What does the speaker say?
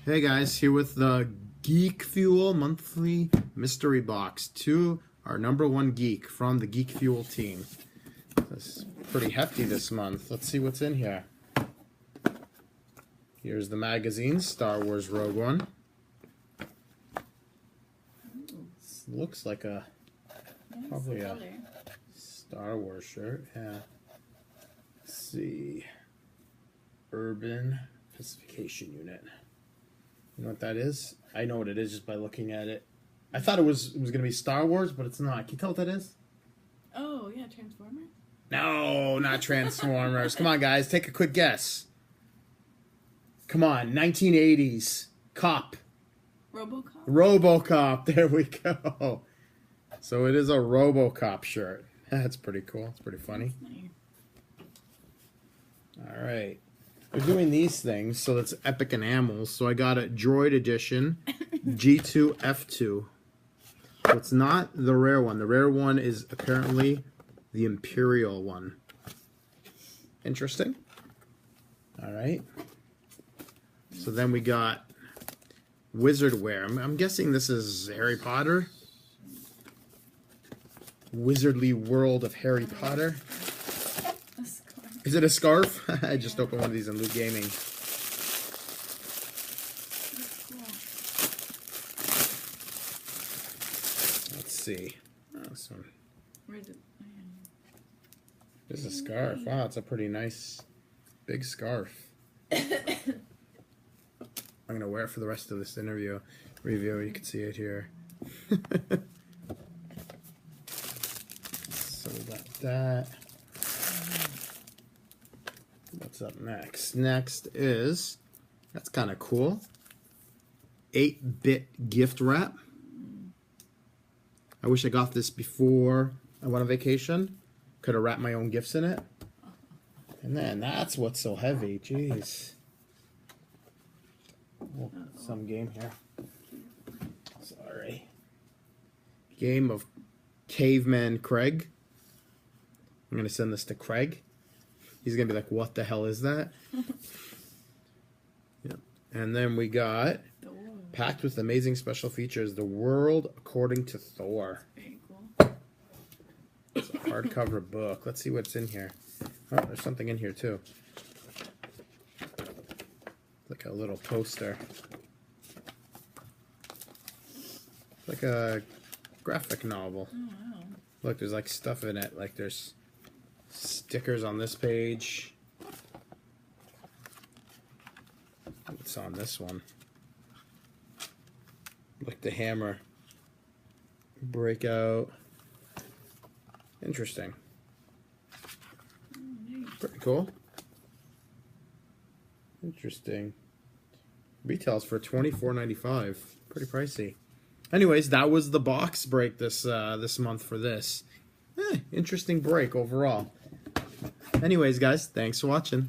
Hey guys, here with the Geek Fuel monthly mystery box to our #1 geek from the Geek Fuel team. This is pretty hefty this month. Let's see what's in here. Here's the magazine, Star Wars Rogue One. This looks like probably a Star Wars shirt. Yeah. Let's see. Urban Pacification Unit. You know what that is? I know what it is just by looking at it. I thought it was going to be Star Wars, but it's not. Can you tell what that is? Oh, yeah, Transformers? No, not Transformers. Come on, guys. Take a quick guess. Come on. 1980s. Cop. RoboCop? RoboCop. There we go. So it is a RoboCop shirt. That's pretty cool. It's pretty funny. Nice. All right. We're doing these things, so that's Epic Enamels. So I got a Droid Edition G2F2. So it's not the rare one. The rare one is apparently the Imperial one. Interesting. All right. So then we got Wizard Wear. I'm guessing this is Harry Potter. Wizardly World of Harry Potter. Is it a scarf? I just opened one of these in Loot Gaming. Let's see. Oh, this one. This is a scarf. Wow, it's a pretty nice big scarf. I'm going to wear it for the rest of this review. You can see it here. So we got that. What's up next? Next is, that's kind of cool, 8-bit gift wrap. I wish I got this before I went on vacation. Could have wrapped my own gifts in it. And then that's what's so heavy. Jeez. Oh, some game here. Sorry. Game of Caveman Craig. I'm going to send this to Craig. He's going to be like, what the hell is that? Yep. And then we got, packed with amazing special features, The World According to Thor. Very cool. It's a hardcover book. Let's see what's in here. Oh, there's something in here too. Like a little poster. Like a graphic novel. Oh, wow. Look, there's like stuff in it. Like there's stickers on this page. What's on this one? Like the hammer. Breakout. Interesting. Pretty cool. Interesting. Retails for $24.95. Pretty pricey. Anyways, that was the box break this month for this. Interesting break overall. Anyways, guys, thanks for watching.